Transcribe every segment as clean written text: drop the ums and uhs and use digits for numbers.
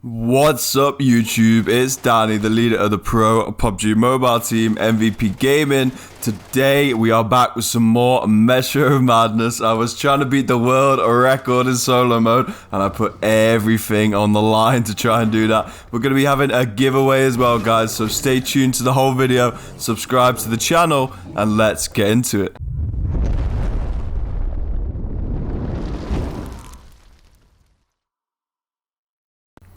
What's up YouTube, it's Danny, the leader of the pro PUBG Mobile team, MVP Gaming. Today we are back with some more Metro Madness. I was trying to beat the world record in solo mode and I put everything on the line to try and do that. We're going to be having a giveaway as well guys, so stay tuned to the whole video, subscribe to the channel and let's get into it.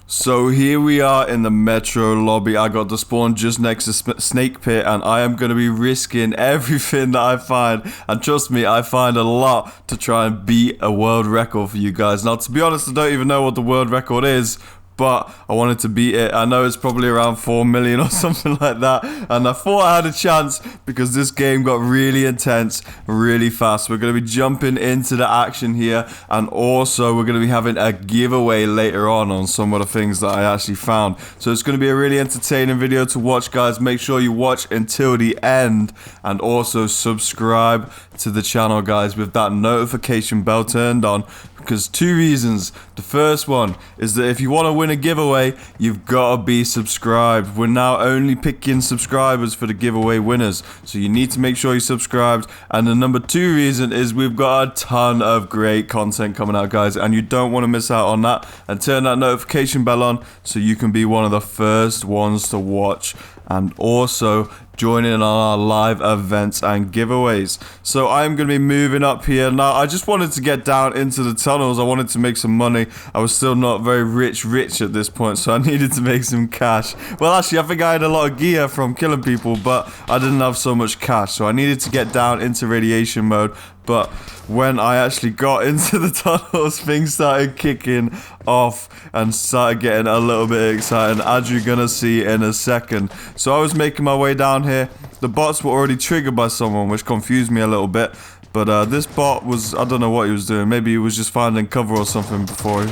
So here we are in the Metro lobby. I got the spawn just next to Snake Pit and I am going to be risking everything that I find. And trust me, I find a lot to try and beat a world record for you guys. Now to be honest, I don't even know what the world record is, but I wanted to beat it. I know it's probably around 4 million or something like that. And I thought I had a chance because this game got really intense really fast. We're going to be jumping into the action here. And also we're going to be having a giveaway later on some of the things that I actually found. So it's going to be a really entertaining video to watch guys. Make sure you watch until the end. And also subscribe to the channel guys with that notification bell turned on. Because two reasons. The first one is that if you want to win a giveaway, you've got to be subscribed. We're now only picking subscribers for the giveaway winners. So you need to make sure you're subscribed. And the number two reason is we've got a ton of great content coming out, guys. And you don't want to miss out on that. And turn that notification bell on so you can be one of the first ones to watch. And also join in on our live events and giveaways. So I'm going to be moving up here. Now, I just wanted to get down into the tunnels. I wanted to make some money. I was still not very rich at this point, so I needed to make some cash. Well, actually, I think I had a lot of gear from killing people, but I didn't have so much cash. So I needed to get down into radiation mode. But when I actually got into the tunnels, things started kicking off and started getting a little bit exciting, as you're gonna see in a second. So I was making my way down here. The bots were already triggered by someone, which confused me a little bit. But this bot was, I don't know what he was doing. Maybe he was just finding cover or something before he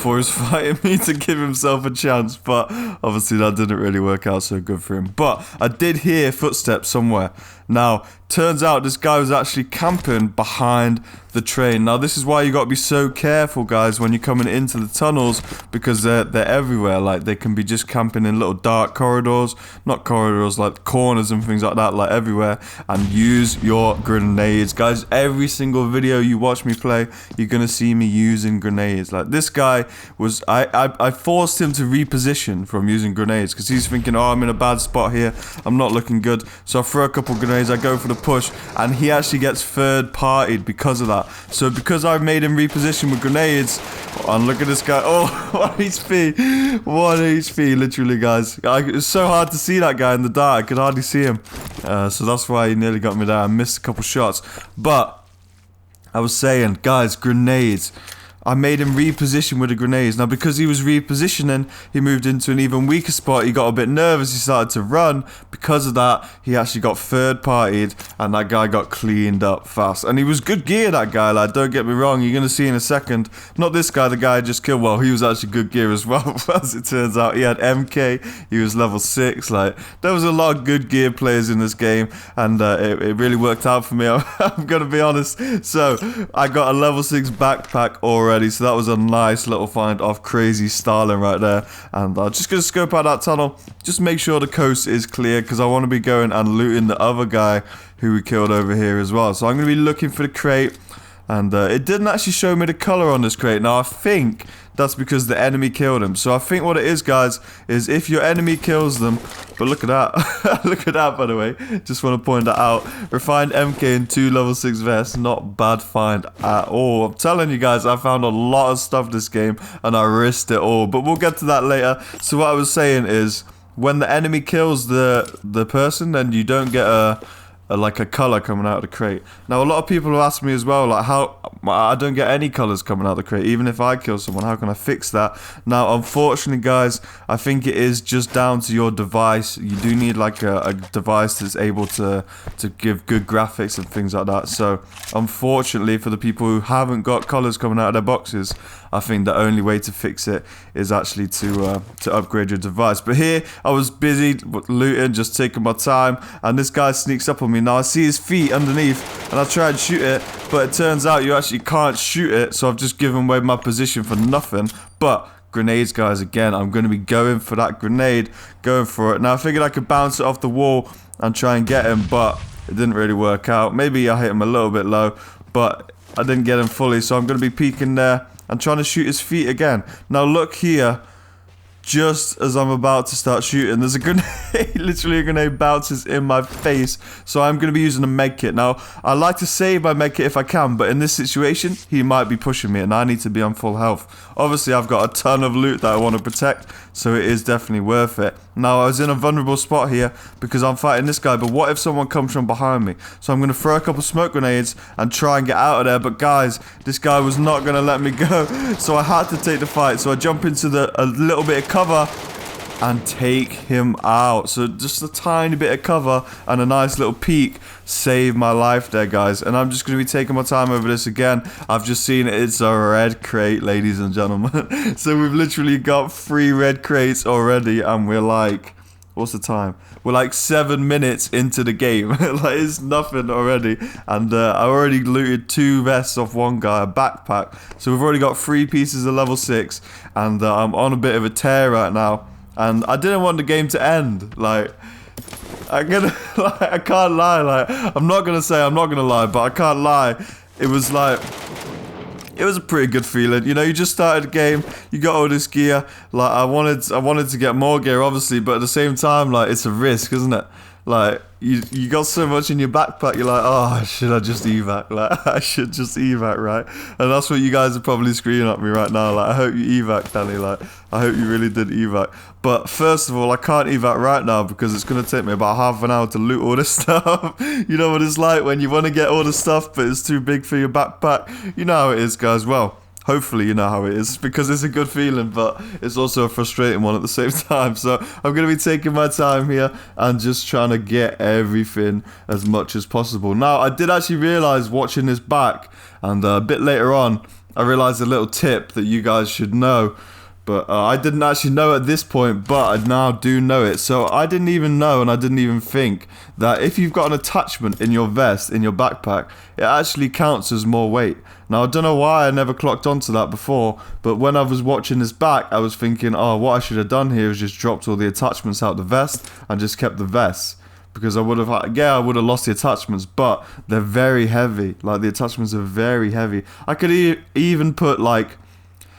was fighting me to give himself a chance. But obviously that didn't really work out so good for him. But I did hear footsteps somewhere. Now, turns out this guy was actually camping behind the train. Now, this is why you got to be so careful, guys, when you're coming into the tunnels, because they're everywhere. Like, they can be just camping in little dark corridors, not corridors, like corners and things like that, like everywhere. And use your grenades, guys. Every single video you watch me play, you're gonna see me using grenades. Like this guy was, I forced him to reposition from using grenades because he's thinking, oh, I'm in a bad spot here, I'm not looking good. So I throw a couple grenades, I go for the push, and he actually gets third-partied because of that. So because I've made him reposition with grenades, and look at this guy, oh, 1 HP, 1 HP, literally, guys. It's so hard to see that guy in the dark, I could hardly see him. So that's why he nearly got me there. I missed a couple shots. But I was saying, guys, grenades. I made him reposition with the grenades. Now, because he was repositioning, he moved into an even weaker spot. He got a bit nervous. He started to run. Because of that, he actually got third-partied, and that guy got cleaned up fast. And he was good gear, that guy. Like, don't get me wrong. You're going to see in a second. Not this guy, the guy I just killed. Well, he was actually good gear as well, as it turns out. He had MK. He was level 6. Like, there was a lot of good gear players in this game, and it really worked out for me. I'm going to be honest. So, I got a level 6 backpack already. So that was a nice little find off Crazy Starling right there. And I'm just going to scope out that tunnel. Just make sure the coast is clear because I want to be going and looting the other guy who we killed over here as well. So I'm going to be looking for the crate. And it didn't actually show me the color on this crate. Now I think that's because the enemy killed him. So I think what it is, guys, is if your enemy kills them. But look at that. Look at that, by the way. Just want to point that out. Refined MK and 2 level 6 vests. Not bad find at all. I'm telling you guys, I found a lot of stuff this game. And I risked it all. But we'll get to that later. So what I was saying is, when the enemy kills the person, then you don't get like a color coming out of the crate. Now, a lot of people have asked me as well, like, how I don't get any colors coming out of the crate, even if I kill someone. How can I fix that? Now, unfortunately, guys, I think it is just down to your device. You do need like a device that's able to give good graphics and things like that. So, unfortunately, for the people who haven't got colors coming out of their boxes, I think the only way to fix it is actually to upgrade your device. But here, I was busy looting, just taking my time, and this guy sneaks up on me. Now, I see his feet underneath, and I try and shoot it, but it turns out you actually can't shoot it, so I've just given away my position for nothing. But grenades, guys. Again, I'm going to be going for that grenade, going for it. Now, I figured I could bounce it off the wall and try and get him, but it didn't really work out. Maybe I hit him a little bit low, but I didn't get him fully, so I'm going to be peeking there and trying to shoot his feet again. Now, look here. Just as I'm about to start shooting, there's a grenade, literally a grenade bounces in my face, so I'm going to be using a med kit. Now, I like to save my med kit if I can, but in this situation, he might be pushing me, and I need to be on full health. Obviously, I've got a ton of loot that I want to protect, so it is definitely worth it. Now, I was in a vulnerable spot here because I'm fighting this guy, but what if someone comes from behind me? So I'm going to throw a couple smoke grenades and try and get out of there, but guys, this guy was not going to let me go, so I had to take the fight. So I jump into a little bit of cover and take him out. So just a tiny bit of cover and a nice little peek saved my life there, guys. And I'm just going to be taking my time over this again. I've just seen it's a red crate, ladies and gentlemen. So we've literally got 3 red crates already, and we're like, what's the time? We're like 7 minutes into the game. Like, it's nothing already. And I already looted 2 vests off one guy, a backpack. So we've already got 3 pieces of level 6. And I'm on a bit of a tear right now. And I didn't want the game to end. Like, I can't lie. Like, I'm not going to say I'm not going to lie, but I can't lie. It was like, it was a pretty good feeling. You know, you just started the game, you got all this gear. Like, I wanted to get more gear, obviously, but at the same time, like, it's a risk, isn't it? Like, you got so much in your backpack, you're like, oh, should I just evac? Like, I should just evac, right? And that's what you guys are probably screaming at me right now. Like, I hope you evac, Danny. Like, I hope you really did evac. But first of all, I can't evac right now because it's going to take me about half an hour to loot all this stuff. You know what it's like when you want to get all the stuff, but it's too big for your backpack. You know how it is, guys. Well, hopefully you know how it is, because it's a good feeling, but it's also a frustrating one at the same time. So I'm going to be taking my time here and just trying to get everything as much as possible. Now, I did actually realize watching this back, and a bit later on, I realized a little tip that you guys should know. But I didn't actually know at this point, but I now do know it. So I didn't even know, and I didn't even think that if you've got an attachment in your vest, in your backpack, it actually counts as more weight. Now, I don't know why I never clocked onto that before, but when I was watching this back, I was thinking, oh, what I should have done here is just dropped all the attachments out the vest and just kept the vest. Because I would have lost the attachments, but they're very heavy. Like, the attachments are very heavy. I could even put, like,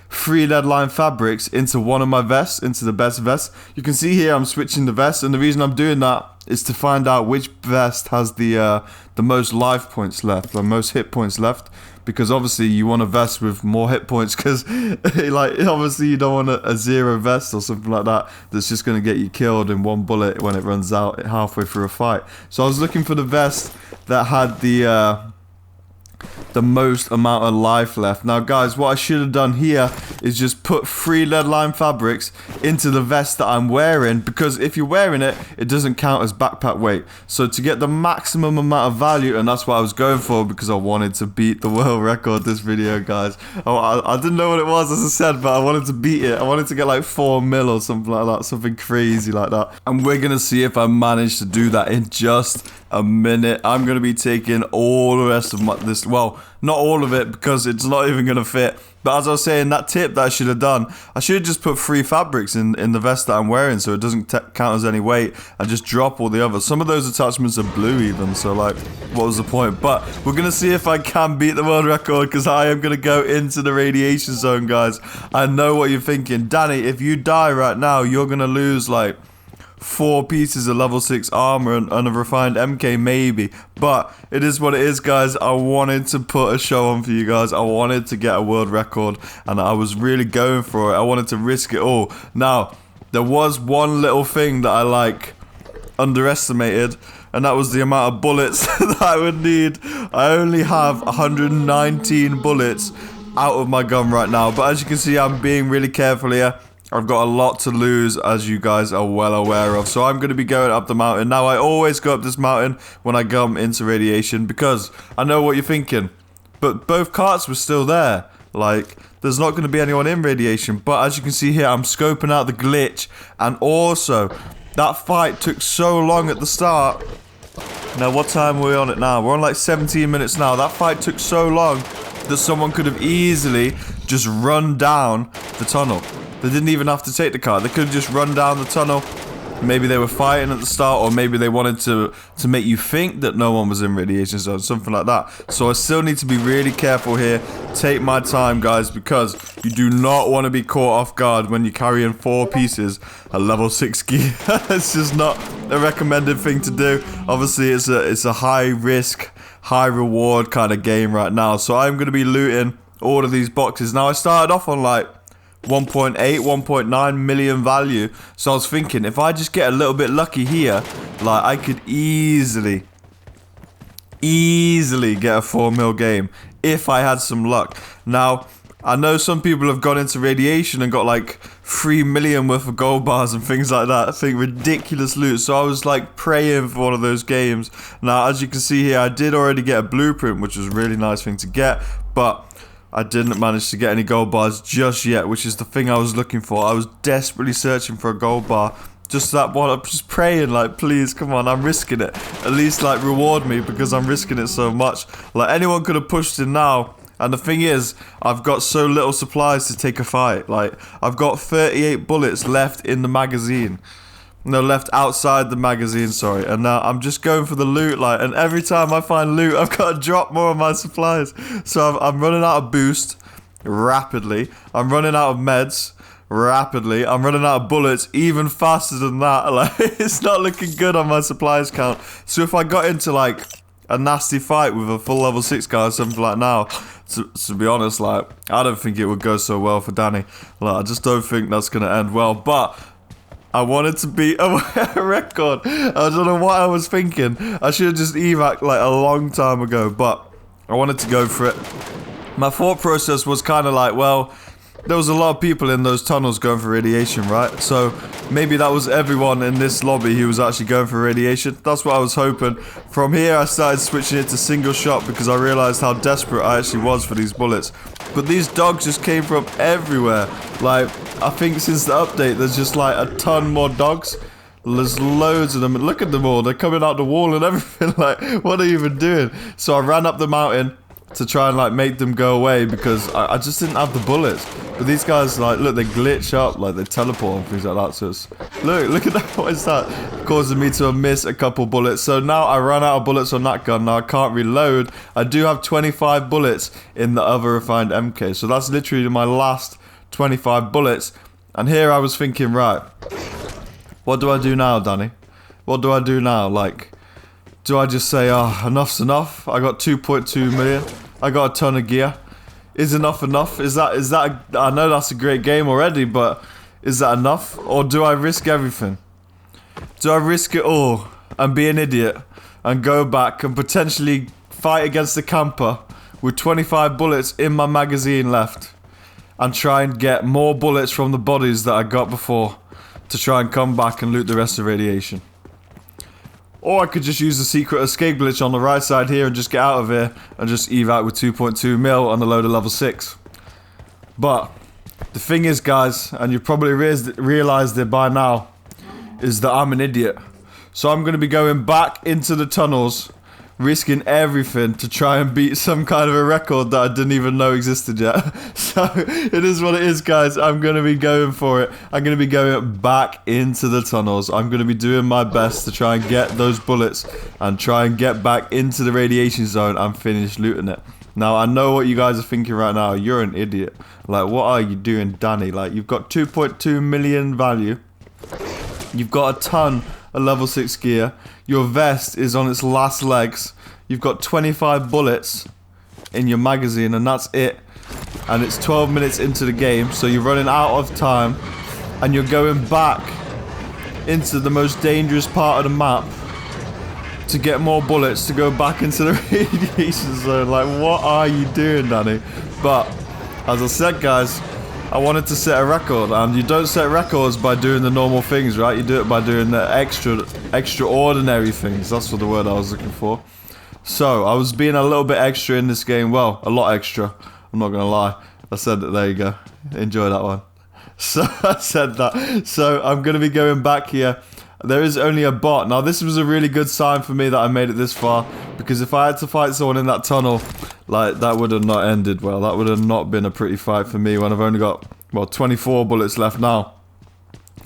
3 lead line fabrics into one of my vests, into the best vest. You can see here I'm switching the vest, and the reason I'm doing that is to find out which vest has the most life points left, the most hit points left, because obviously you want a vest with more hit points, because like, obviously you don't want a 0 vest or something like that that's just going to get you killed in 1 bullet when it runs out halfway through a fight. So I was looking for the vest that had the most amount of life left. Now, guys, what I should have done here is just put 3 lead line fabrics into the vest that I'm wearing, because if you're wearing it, it doesn't count as backpack weight. So to get the maximum amount of value, and that's what I was going for, because I wanted to beat the world record this video, guys. I didn't know what it was, as I said, but I wanted to beat it. I wanted to get like 4 mil or something like that, something crazy like that. And we're gonna see if I manage to do that in just a minute. I'm gonna be taking all the rest of this, well, not all of it, because it's not even gonna fit. But as I was saying, that tip that I should have done, I should have just put 3 fabrics in the vest that I'm wearing, so it doesn't count as any weight, and just drop all the others. Some of those attachments are blue even, so like, what was the point? But we're gonna see if I can beat the world record, because I am gonna go into the radiation zone, guys. I know what you're thinking. Danny, if you die right now, you're gonna lose like 4 pieces of level 6 armor and a refined MK maybe, but it is what it is, guys. I wanted to put a show on for you guys. I wanted to get a world record, and I was really going for it. I wanted to risk it all. Now, there was one little thing that I like underestimated, and that was the amount of bullets that I would need. I only have 119 bullets out of my gun right now, but as you can see, I'm being really careful here. I've got a lot to lose, as you guys are well aware of. So I'm going to be going up the mountain. Now, I always go up this mountain when I come into radiation, because I know what you're thinking. But both carts were still there. Like, there's not going to be anyone in radiation. But as you can see here, I'm scoping out the glitch. And also, that fight took so long at the start. Now, what time are we on it now? We're on like 17 minutes now. That fight took so long that someone could have easily just run down the tunnel. They didn't even have to take the car. They could have just run down the tunnel. Maybe they were fighting at the start, or maybe they wanted to make you think that no one was in radiation zone, something like that. So I still need to be really careful here. Take my time, guys, because you do not want to be caught off guard when you're carrying 4 pieces at level 6 gear. It's just not a recommended thing to do. Obviously, it's a high risk, high reward kind of game right now. So I'm going to be looting all of these boxes. Now, I started off on like 1.8, 1.9 million value. So I was thinking, if I just get a little bit lucky here, like I could easily get a 4 mil game if I had some luck. Now, I know some people have gone into radiation and got like 3 million worth of gold bars and things like that. I think ridiculous loot. So I was like praying for one of those games. Now, as you can see here, I did already get a blueprint, which was a really nice thing to get, but I didn't manage to get any gold bars just yet, which is the thing I was looking for. I was desperately searching for a gold bar. Just that one. I'm just praying, like, please, come on, I'm risking it. At least, like, reward me because I'm risking it so much. Like, anyone could have pushed in now. And the thing is, I've got so little supplies to take a fight. Like, I've got 38 bullets left in the magazine. No, left outside the magazine, sorry. And now I'm just going for the loot, like, and every time I find loot, I've got to drop more of my supplies. So I'm running out of boost rapidly. I'm running out of meds rapidly. I'm running out of bullets even faster than that. Like, it's not looking good on my supplies count. So if I got into, like, a nasty fight with a full level 6 guy or something like now, to be honest, like, I don't think it would go so well for Danny. Like, I just don't think that's going to end well. But I wanted to beat a record. I don't know what I was thinking. I should have just evac like a long time ago, but I wanted to go for it. My thought process was kind of like, well, there was a lot of people in those tunnels going for radiation, right? So maybe that was everyone in this lobby who was actually going for radiation. That's what I was hoping. From here, I started switching it to single shot because I realized how desperate I actually was for these bullets. But these dogs just came from everywhere. Like, I think since the update, there's just like a ton more dogs. There's loads of them. Look at them all. They're coming out the wall and everything. Like, what are you even doing? So I ran up the mountain to try and like make them go away because I just didn't have the bullets. But these guys, like, look, they glitch up, like they teleport and things like that. So it's, look at that. What is that? Causing me to miss a couple bullets. So now I ran out of bullets on that gun. Now I can't reload. I do have 25 bullets in the other refined MK. So that's literally my last 25 bullets. And here I was thinking, right, what do I do now, Danny? What do I do now? Like, do I just say, oh, enough's enough? I got 2.2 million. I got a ton of gear. Is enough enough? Is that I know that's a great game already, but is that enough? Or do I risk everything? Do I risk it all and be an idiot and go back and potentially fight against the camper with 25 bullets in my magazine left and try and get more bullets from the bodies that I got before to try and come back and loot the rest of radiation? Or I could just use the secret escape glitch on the right side here and just get out of here and just evac with 2.2 mil on the load of level 6. But the thing is, guys, and you probably realized it by now, is that I'm an idiot. So I'm going to be going back into the tunnels, risking everything to try and beat some kind of a record that I didn't even know existed yet. So it is what it is, guys. I'm going to be going for it. I'm going to be going back into the tunnels. I'm going to be doing my best to try and get those bullets and try and get back into the radiation zone and finish looting it. Now, I know what you guys are thinking right now. You're an idiot. Like, what are you doing, Danny? Like, you've got 2.2 million value. You've got a ton of level 6 gear. Your vest is on its last legs. You've got 25 bullets in your magazine, and that's it. And it's 12 minutes into the game, so you're running out of time. And you're going back into the most dangerous part of the map to get more bullets to go back into the radiation zone. Like, what are you doing, Danny? But, as I said, guys, I wanted to set a record, and you don't set records by doing the normal things, right? You do it by doing the extraordinary things. That's what the word I was looking for. So, I was being a little bit extra in this game. Well, a lot extra. I'm not going to lie. I said that. There you go. Enjoy that one. So, I said that. So, I'm going to be going back here. There is only a bot. Now, this was a really good sign for me that I made it this far, because if I had to fight someone in that tunnel, like, that would have not ended well. That would have not been a pretty fight for me when I've only got well, 24 bullets left now.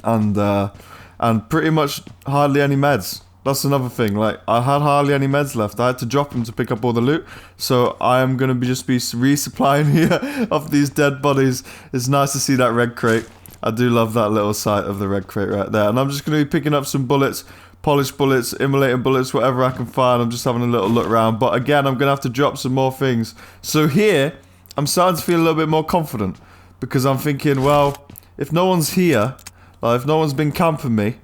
And pretty much hardly any meds. That's another thing. Like, I had hardly any meds left. I had to drop them to pick up all the loot. So I am going to just be resupplying here of these dead bodies. It's nice to see that red crate. I do love that little sight of the red crate right there. And I'm just going to be picking up some bullets, polished bullets, immolating bullets, whatever I can find. I'm just having a little look around. But again, I'm going to have to drop some more things. So here, I'm starting to feel a little bit more confident. Because I'm thinking, well, if no one's here, like if no one's been camping me,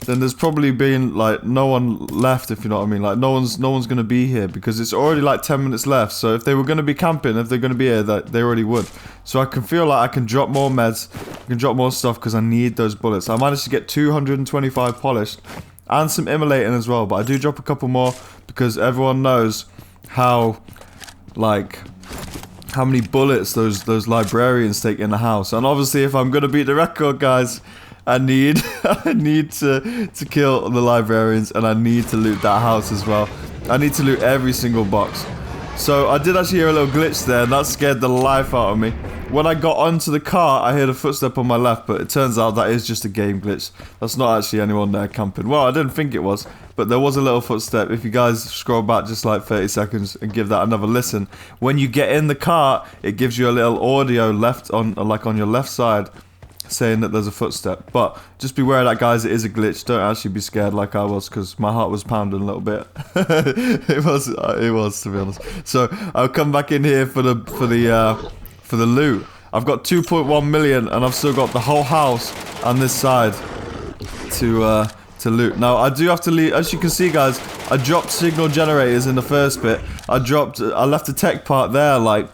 then there's probably been like no one left, if you know what I mean. Like no one's gonna be here because it's already like 10 minutes left. So if they were gonna be camping, if they're gonna be here, that they already would. So I can feel like I can drop more meds, I can drop more stuff because I need those bullets. I managed to get 225 polished and some immolating as well, but I do drop a couple more because everyone knows how many bullets those librarians take in the house. And obviously, if I'm gonna beat the record, guys, I need to kill the librarians, and I need to loot that house as well. I need to loot every single box. So I did actually hear a little glitch there, and that scared the life out of me. When I got onto the car, I heard a footstep on my left, but it turns out that is just a game glitch. That's not actually anyone there camping. Well, I didn't think it was, but there was a little footstep. If you guys scroll back just like 30 seconds and give that another listen, when you get in the car, it gives you a little audio left on, like on your left side, saying that there's a footstep. But just beware of that, guys. It is a glitch. Don't actually be scared like I was, because my heart was pounding a little bit. it was to be honest. So I'll come back in here for the loot. I've got 2.1 million, and I've still got the whole house on this side to loot. Now I do have to leave. As you can see, guys, I dropped signal generators in the first bit. I left the tech part there. Like,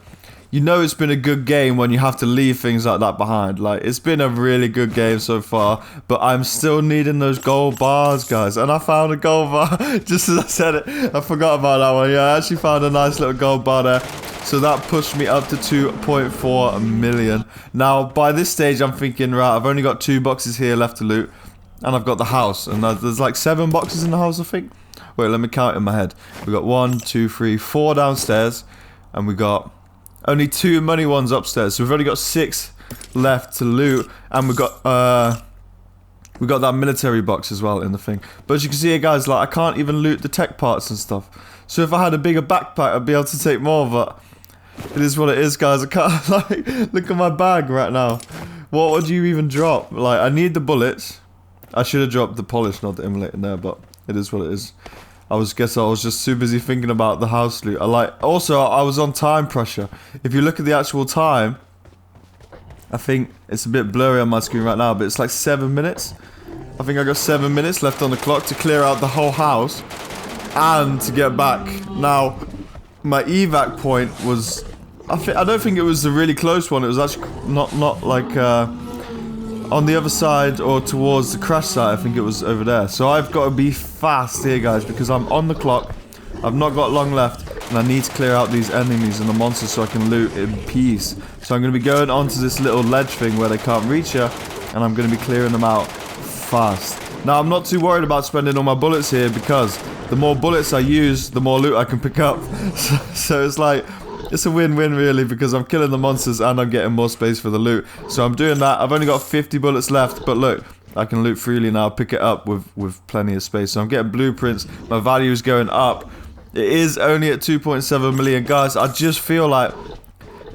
you know, it's been a good game when you have to leave things like that behind. Like, it's been a really good game so far, but I'm still needing those gold bars, guys. And I found a gold bar, just as I said it. I forgot about that one. Yeah, I actually found a nice little gold bar there. So that pushed me up to 2.4 million. Now, by this stage, I'm thinking, right, I've only got 2 boxes here left to loot, and I've got the house. And there's like 7 boxes in the house, I think. Wait, let me count in my head. We got 1, 2, 3, 4 downstairs, and we got only 2 money ones upstairs, so we've only got 6 left to loot, and we got that military box as well in the thing. But as you can see here, guys, like I can't even loot the tech parts and stuff. So if I had a bigger backpack, I'd be able to take more. But it is what it is, guys. I can't like look at my bag right now. What would you even drop? Like, I need the bullets. I should have dropped the polish, not the immolate in there, but it is what it is. I was just too busy thinking about the house loot. Also, I was on time pressure. If you look at the actual time, I think it's a bit blurry on my screen right now, but it's like 7 minutes. I think I got 7 minutes left on the clock to clear out the whole house and to get back. Now, my evac point was, I don't think it was a really close one. It was actually not like on the other side or towards the crash site. I think it was over there. So I've got to be fast here, guys, because I'm on the clock. I've not got long left, and I need to clear out these enemies and the monsters so I can loot in peace. So I'm going to be going onto this little ledge thing where they can't reach you, and I'm going to be clearing them out fast. Now, I'm not too worried about spending all my bullets here, because the more bullets I use, the more loot I can pick up. So it's like, it's a win-win really, because I'm killing the monsters and I'm getting more space for the loot. So I'm doing that. I've only got 50 bullets left, but look, I can loot freely now, pick it up with plenty of space. So I'm getting blueprints. My value is going up. It is only at 2.7 million, guys. I just feel like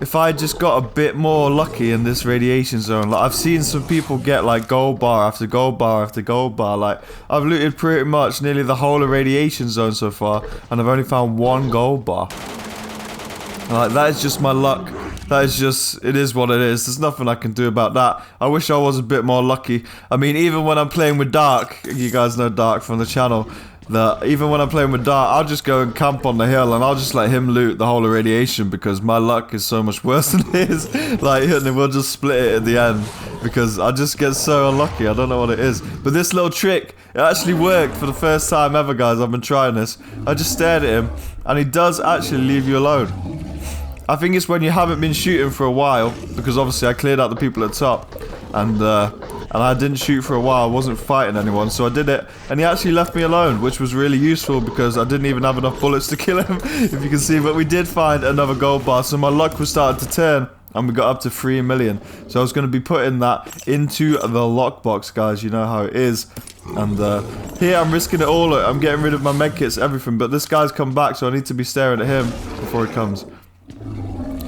if I just got a bit more lucky in this radiation zone, like I've seen some people get like gold bar after gold bar after gold bar. Like, I've looted pretty much nearly the whole of radiation zone so far, and I've only found 1 gold bar. Like, that is just my luck. That is just, it is what it is. There's nothing I can do about that. I wish I was a bit more lucky. I mean, even when I'm playing with Dark, you guys know Dark from the channel, that even when I'm playing with Dark, I'll just go and camp on the hill and I'll just let him loot the whole of radiation, because my luck is so much worse than his. Like, and we'll just split it at the end, because I just get so unlucky. I don't know what it is. But this little trick, it actually worked for the first time ever, guys. I've been trying this. I just stared at him, and he does actually leave you alone. I think it's when you haven't been shooting for a while, because obviously I cleared out the people at the top, and I didn't shoot for a while. I wasn't fighting anyone, so I did it, and he actually left me alone, which was really useful because I didn't even have enough bullets to kill him, if you can see. But we did find another gold bar, so my luck was starting to turn, and we got up to 3 million. So I was going to be putting that into the lockbox, guys. You know how it is. And here I'm risking it all. I'm getting rid of my medkits, everything. But this guy's come back, so I need to be staring at him before he comes.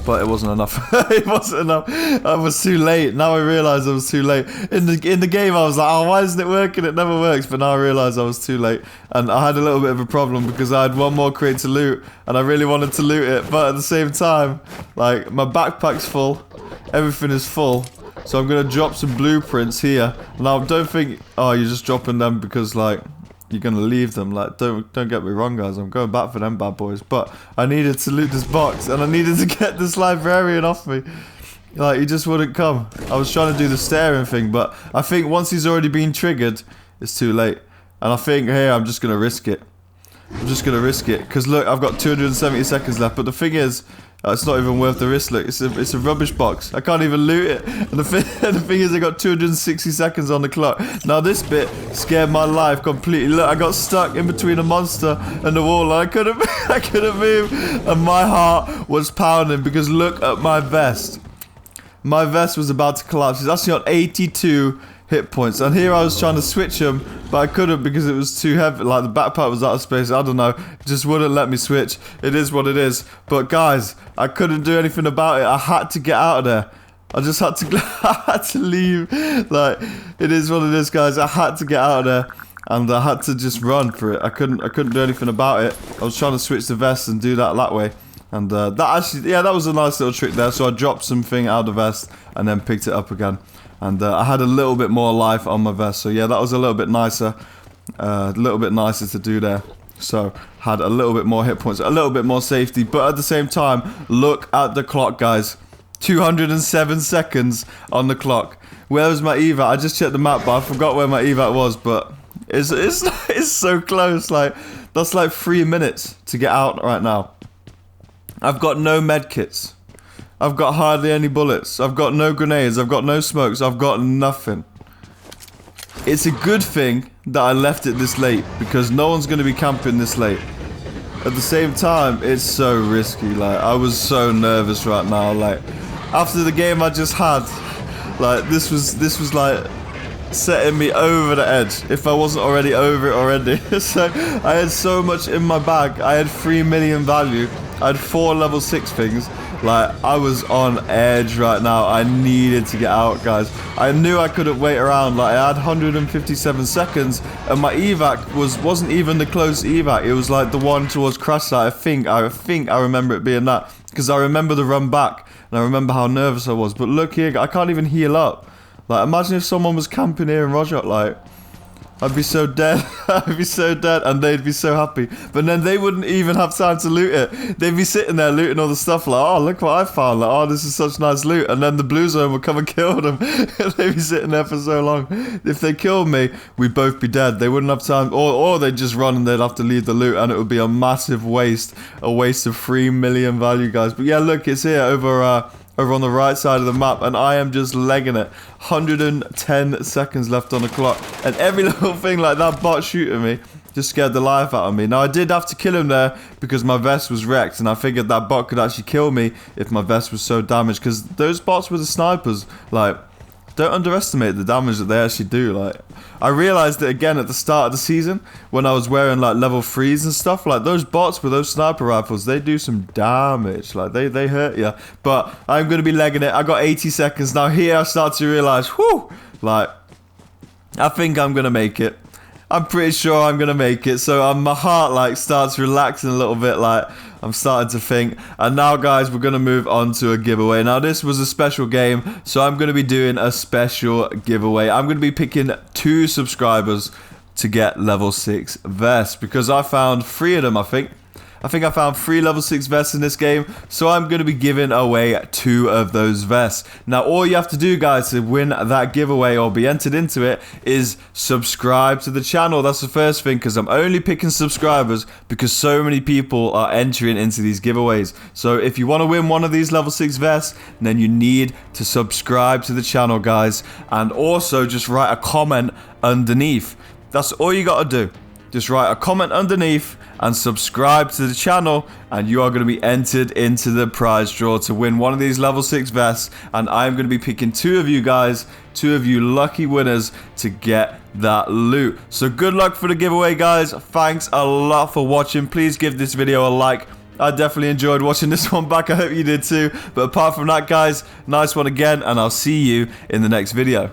But it wasn't enough. It wasn't enough. I was too late. Now I realise I was too late. In the game, I was like, oh, why isn't it working? It never works. But now I realise I was too late. And I had a little bit of a problem because I had one more crate to loot. And I really wanted to loot it. But at the same time, like, my backpack's full. Everything is full. So I'm going to drop some blueprints here. Now, don't think, oh, you're just dropping them because, like, you're gonna leave them. Like, don't get me wrong, guys, I'm going back for them bad boys, but I needed to loot this box and I needed to get this librarian off me. Like, he just wouldn't come. I was trying to do the staring thing, but I think once he's already been triggered, it's too late. And I think here I'm just gonna risk it. I'm just gonna risk it because look, I've got 270 seconds left. But the thing is, it's not even worth the risk. Look, it's a rubbish box. I can't even loot it. And the thing is, I got 260 seconds on the clock. Now this bit scared my life completely. Look, I got stuck in between a monster and the wall, and I couldn't move, and my heart was pounding because look at my vest. My vest was about to collapse. It's actually on 82 hit points, and here I was trying to switch them, but I couldn't because it was too heavy. Like, the backpack was out of space. I don't know, it just wouldn't let me switch. It is what it is. But guys, I couldn't do anything about it. I had to get out of there. I just had to I had to leave. Like, it is what it is, guys. I had to get out of there, and I had to just run for it. I couldn't do anything about it. I was trying to switch the vest and do that way. And that actually, yeah, that was a nice little trick there. So I dropped something out of the vest and then picked it up again. And I had a little bit more life on my vest. So yeah, that was a little bit nicer. To do there. So had a little bit more hit points, a little bit more safety. But at the same time, look at the clock, guys. 207 seconds on the clock. Where was my evac? I just checked the map, but I forgot where my evac was. But it's so close. Like, that's like 3 minutes to get out right now. I've got no medkits. I've got hardly any bullets. I've got no grenades. I've got no smokes. I've got nothing. It's a good thing that I left it this late because no one's going to be camping this late. At the same time, it's so risky. Like, I was so nervous right now. Like, after the game I just had, like, this was like setting me over the edge if I wasn't already over it already. So I had so much in my bag. I had 3 million value. I had 4 level 6 things. Like, I was on edge right now. I needed to get out, guys. I knew I couldn't wait around. Like, I had 157 seconds, and my evac wasn't even the close evac. It was like the one towards crash site. I think I remember it being that because I remember the run back and I remember how nervous I was. But look here, I can't even heal up. Like, imagine if someone was camping here in Roger, like, I'd be so dead. I'd be so dead, and they'd be so happy. But then they wouldn't even have time to loot it. They'd be sitting there looting all the stuff like, oh, look what I found. Like, oh, this is such nice loot. And then the blue zone would come and kill them. They'd be sitting there for so long. If they killed me, we'd both be dead. They wouldn't have time, or they'd just run and they'd have to leave the loot, and it would be a massive waste. A waste of 3 million value, guys. But yeah, look, it's here over on the right side of the map, and I am just legging it. 110 seconds left on the clock, and every little thing like that bot shooting me just scared the life out of me. Now, I did have to kill him there because my vest was wrecked, and I figured that bot could actually kill me if my vest was so damaged, because those bots were the snipers. Like, don't underestimate the damage that they actually do. Like, I realized it again at the start of the season when I was wearing like level 3s and stuff. Like, those bots with those sniper rifles, they do some damage. Like, they hurt you. But I'm going to be legging it. I got 80 seconds. Now here I start to realize, whew, like, I think I'm going to make it. I'm pretty sure I'm going to make it. So my heart like starts relaxing a little bit. Like, I'm starting to think. And now, guys, we're going to move on to a giveaway. Now, this was a special game, so I'm going to be doing a special giveaway. I'm going to be picking 2 subscribers to get level 6 vests because I found 3 of them, I think. I found 3 level 6 vests in this game, so I'm going to be giving away 2 of those vests. Now, all you have to do, guys, to win that giveaway or be entered into it is subscribe to the channel. That's the first thing, because I'm only picking subscribers because so many people are entering into these giveaways. So if you want to win one of these level 6 vests, then you need to subscribe to the channel, guys, and also just write a comment underneath. That's all you got to do. just write a comment underneath and subscribe to the channel, and you are going to be entered into the prize draw to win one of these level 6 vests. And I'm going to be picking 2 of you guys, 2 of you lucky winners, to get that loot. So good luck for the giveaway, guys. Thanks a lot for watching. Please give this video a like. I definitely enjoyed watching this one back. I hope you did too. But apart from that, guys, nice one again, and I'll see you in the next video.